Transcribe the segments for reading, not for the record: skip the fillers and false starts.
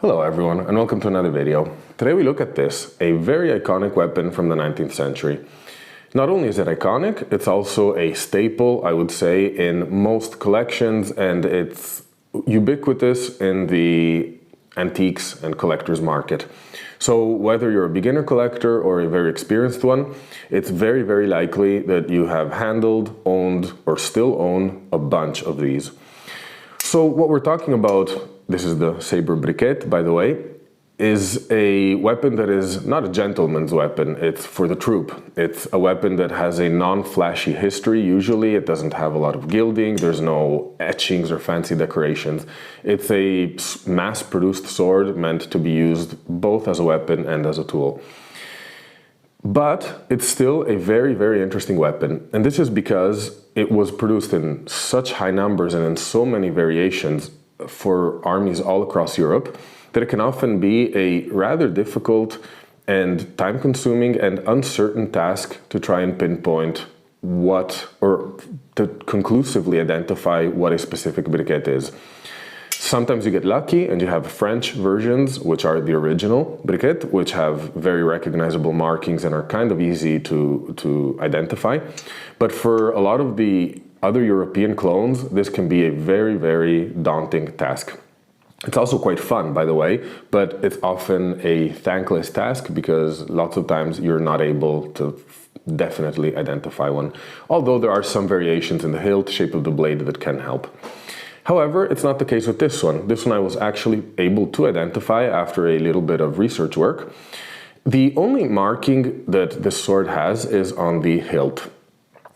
Hello everyone and welcome to another video. Today we look at this, a very iconic weapon from the 19th century. Not only is it iconic, it's also a staple, I would say, in most collections, and it's ubiquitous in the antiques and collectors market. So whether you're a beginner collector or a very experienced one, it's very likely that you have handled, owned, or still own a bunch of these. So what we're talking about, this is the Sabre Briquet, by the way, is a weapon that is not a gentleman's weapon, it's for the troop. It's a weapon that has a non-flashy history, usually. It doesn't have a lot of gilding, there's no etchings or fancy decorations. It's a mass-produced sword meant to be used both as a weapon and as a tool. But it's still a very interesting weapon, and this is because it was produced in such high numbers and in so many variations for armies all across Europe that it can often be a rather difficult and time-consuming and uncertain task to try and pinpoint what, or to conclusively identify what a specific briquet is. Sometimes you get lucky and you have French versions, which are the original briquet, which have very recognizable markings and are kind of easy to identify. But for a lot of the other European clones, this can be a very daunting task. It's also quite fun, by the way, but it's often a thankless task because lots of times you're not able to definitely identify one. Although there are some variations in the hilt, shape of the blade that can help. However, it's not the case with this one. This one I was actually able to identify after a little bit of research work. The only marking that this sword has is on the hilt.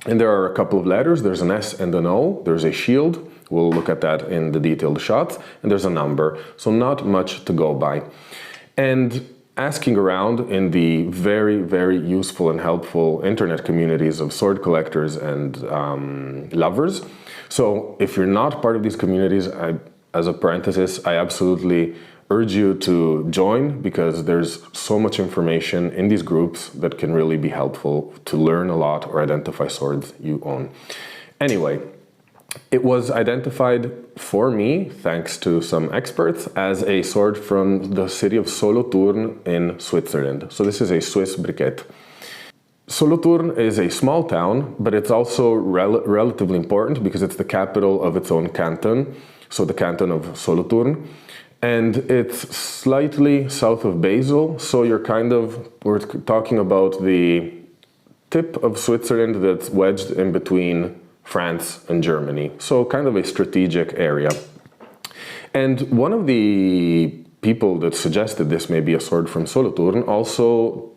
And there are a couple of letters. There's an S and an O. There's a shield. We'll look at that in the detailed shots. And there's a number. So not much to go by. And asking around in the very useful and helpful internet communities of sword collectors and lovers. So if you're not part of these communities, as a parenthesis, I absolutely urge you to join because there's so much information in these groups that can really be helpful to learn a lot or identify swords you own. Anyway, it was identified for me, thanks to some experts, as a sword from the city of Solothurn in Switzerland. So this is a Swiss briquet. Solothurn is a small town, but it's also relatively important because it's the capital of its own canton, so the canton of Solothurn. And it's slightly south of Basel, so we're talking about the tip of Switzerland that's wedged in between France and Germany, so kind of a strategic area. And one of the people that suggested this may be a sword from Solothurn also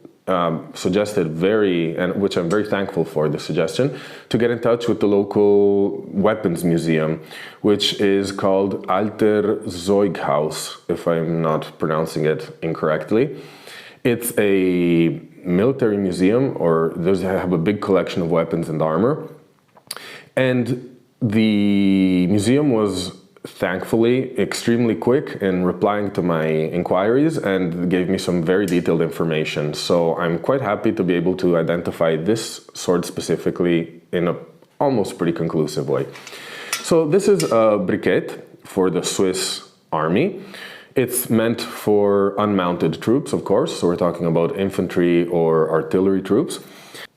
suggested which I'm very thankful for the suggestion, to get in touch with the local weapons museum, which is called Alter Zeughaus, if I'm not pronouncing it incorrectly. It's a military museum, or they have a big collection of weapons and armor. And the museum was thankfully extremely quick in replying to my inquiries and gave me some very detailed information. So I'm quite happy to be able to identify this sword specifically in an almost pretty conclusive way. So this is a briquet for the Swiss army. It's meant for unmounted troops, of course, so we're talking about infantry or artillery troops.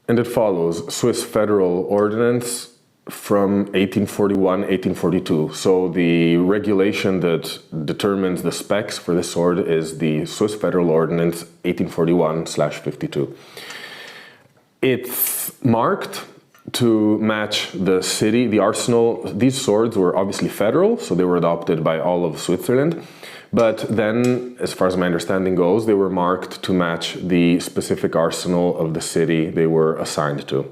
And it follows Swiss Federal Ordinance from 1841-1842. So the regulation that determines the specs for this sword is the Swiss Federal Ordinance 1841/52. It's marked to match the city, the arsenal. These swords were obviously federal, so they were adopted by all of Switzerland. But then, as far as my understanding goes, they were marked to match the specific arsenal of the city they were assigned to.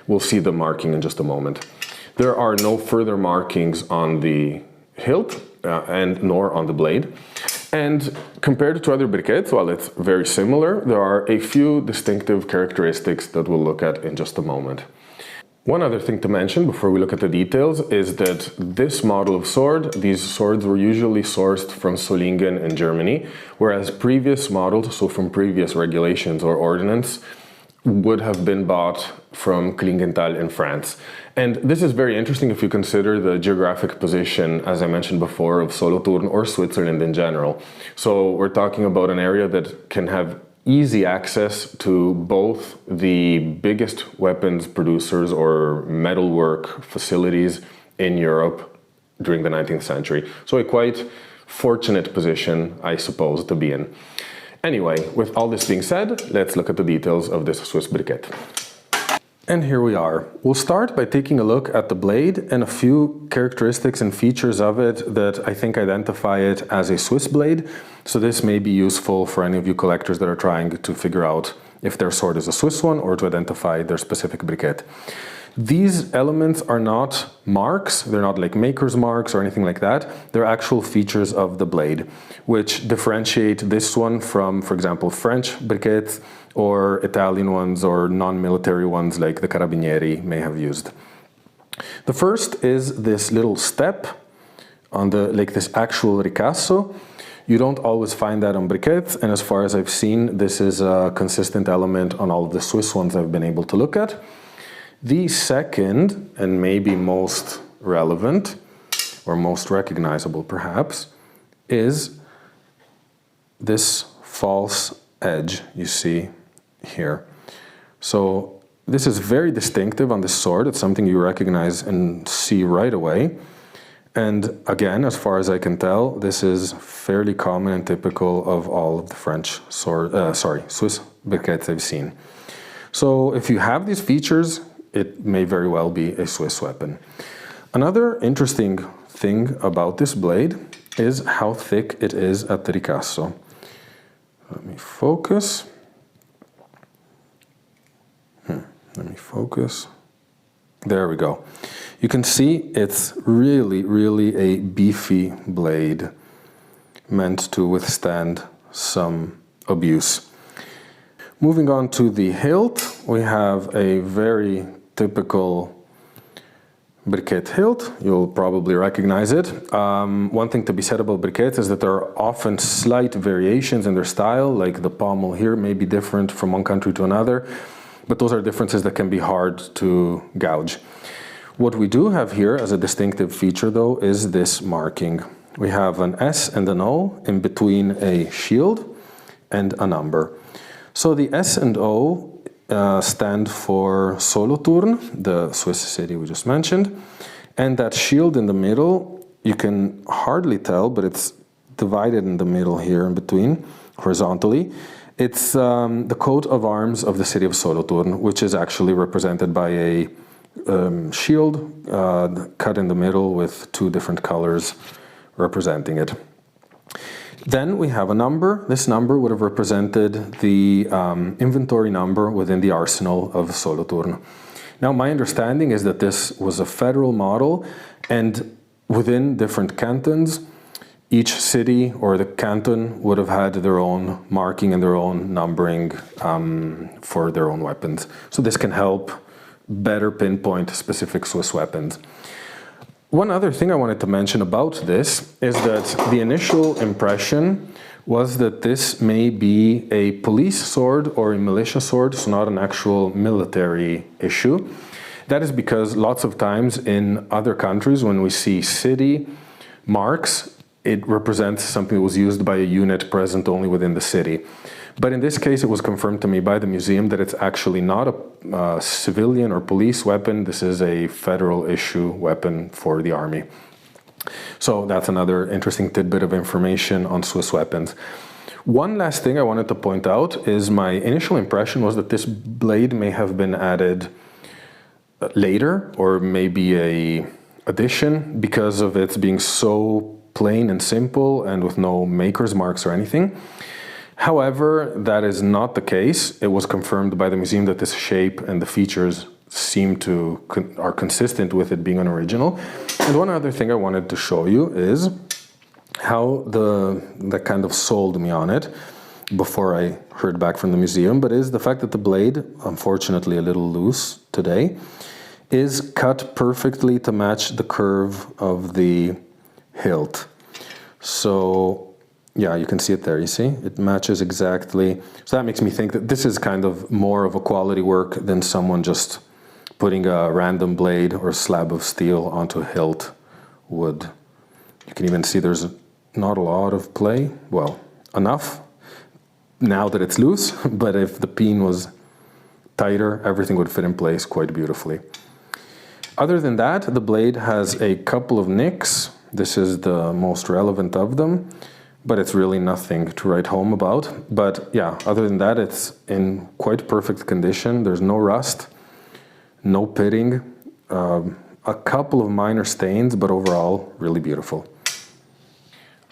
We'll see the marking in just a moment. There are no further markings on the hilt nor on the blade. And compared to other briquets, while it's very similar, there are a few distinctive characteristics that we'll look at in just a moment. One other thing to mention before we look at the details is that this model of sword, these swords were usually sourced from Solingen in Germany, whereas previous models, so from previous regulations or ordinance, would have been bought from Klingenthal in France. And this is very interesting if you consider the geographic position, as I mentioned before, of Solothurn or Switzerland in general. So we're talking about an area that can have easy access to both the biggest weapons producers or metalwork facilities in Europe during the 19th century. So a quite fortunate position, I suppose, to be in. Anyway, with all this being said, let's look at the details of this Swiss briquet. And here we are. We'll start by taking a look at the blade and a few characteristics and features of it that I think identify it as a Swiss blade. So this may be useful for any of you collectors that are trying to figure out if their sword is a Swiss one or to identify their specific briquet. These elements are not marks, they're not like maker's marks or anything like that. They're actual features of the blade, which differentiate this one from, for example, French briquets or Italian ones or non-military ones like the Carabinieri may have used. The first is this little step on the, like this actual ricasso. You don't always find that on briquettes, and as far as I've seen, this is a consistent element on all of the Swiss ones I've been able to look at. The second, and maybe most relevant, or most recognizable perhaps, is this false edge you see here. So this is very distinctive on this sword. It's something you recognize and see right away. And again, as far as I can tell, this is fairly common and typical of all of the French Swiss briquettes I've seen. So if you have these features, it may very well be a Swiss weapon. Another interesting thing about this blade is how thick it is at the ricasso. Let me focus. Let me focus. There we go. You can see it's really, really a beefy blade meant to withstand some abuse. Moving on to the hilt, we have a very typical briquet hilt. You'll probably recognize it. One thing to be said about briquettes is that there are often slight variations in their style, like the pommel here may be different from one country to another, but those are differences that can be hard to gauge. What we do have here as a distinctive feature though is this marking. We have an S and an O in between a shield and a number. So the S and O stand for Solothurn, the Swiss city we just mentioned, and that shield in the middle, you can hardly tell, but it's divided in the middle here in between, horizontally. It's the coat of arms of the city of Solothurn, which is actually represented by a shield cut in the middle with two different colors representing it. Then we have a number. This number would have represented the inventory number within the arsenal of Solothurn. Now, my understanding is that this was a federal model, and within different cantons, each city or the canton would have had their own marking and their own numbering for their own weapons. So this can help better pinpoint specific Swiss weapons. One other thing I wanted to mention about this is that the initial impression was that this may be a police sword or a militia sword, so not an actual military issue. That is because lots of times in other countries when we see city marks, it represents something that was used by a unit present only within the city. But in this case, it was confirmed to me by the museum that it's actually not a civilian or police weapon. This is a federal issue weapon for the army. So that's another interesting tidbit of information on Swiss weapons. One last thing I wanted to point out is my initial impression was that this blade may have been added later, or maybe a addition, because of its being so plain and simple and with no maker's marks or anything. However, that is not the case. It was confirmed by the museum that this shape and the features are consistent with it being an original. And one other thing I wanted to show you is how that kind of sold me on it before I heard back from the museum, but is the fact that the blade, unfortunately a little loose today, is cut perfectly to match the curve of the hilt. So Yeah, you can see it there, you see? It matches exactly. So that makes me think that this is kind of more of a quality work than someone just putting a random blade or slab of steel onto a hilt would. You can even see there's not a lot of play. Well, enough now that it's loose, but if the peen was tighter, everything would fit in place quite beautifully. Other than that, the blade has a couple of nicks. This is the most relevant of them, but it's really nothing to write home about. But yeah, other than that, it's in quite perfect condition. There's no rust, no pitting, a couple of minor stains, but overall, really beautiful.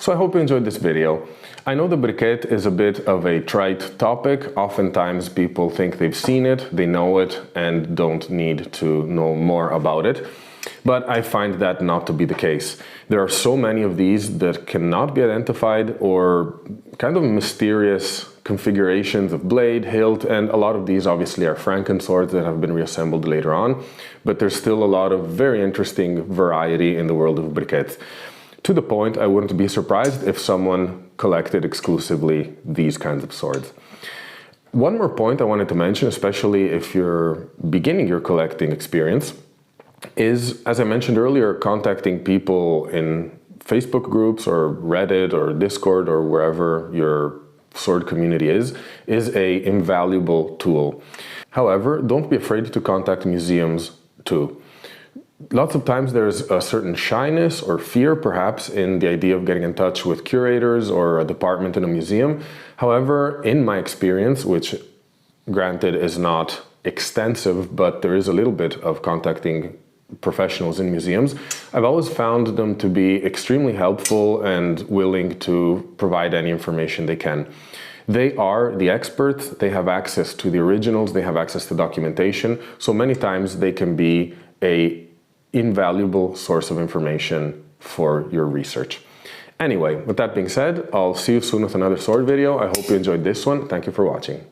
So I hope you enjoyed this video. I know the briquet is a bit of a trite topic. Oftentimes people think they've seen it, they know it, and don't need to know more about it. But I find that not to be the case. There are so many of these that cannot be identified, or kind of mysterious configurations of blade, hilt, and a lot of these obviously are Franken swords that have been reassembled later on, but there's still a lot of very interesting variety in the world of briquets. To the point, I wouldn't be surprised if someone collected exclusively these kinds of swords. One more point I wanted to mention, especially if you're beginning your collecting experience, is, as I mentioned earlier, contacting people in Facebook groups or Reddit or Discord or wherever your sword community is a invaluable tool. However, don't be afraid to contact museums too. Lots of times there's a certain shyness or fear perhaps in the idea of getting in touch with curators or a department in a museum. However, in my experience, which granted is not extensive, but there is a little bit of contacting professionals in museums, I've always found them to be extremely helpful and willing to provide any information they can. They are the experts, they have access to the originals, they have access to documentation, so many times they can be an invaluable source of information for your research. Anyway, with that being said, I'll see you soon with another sword video. I hope you enjoyed this one. Thank you for watching.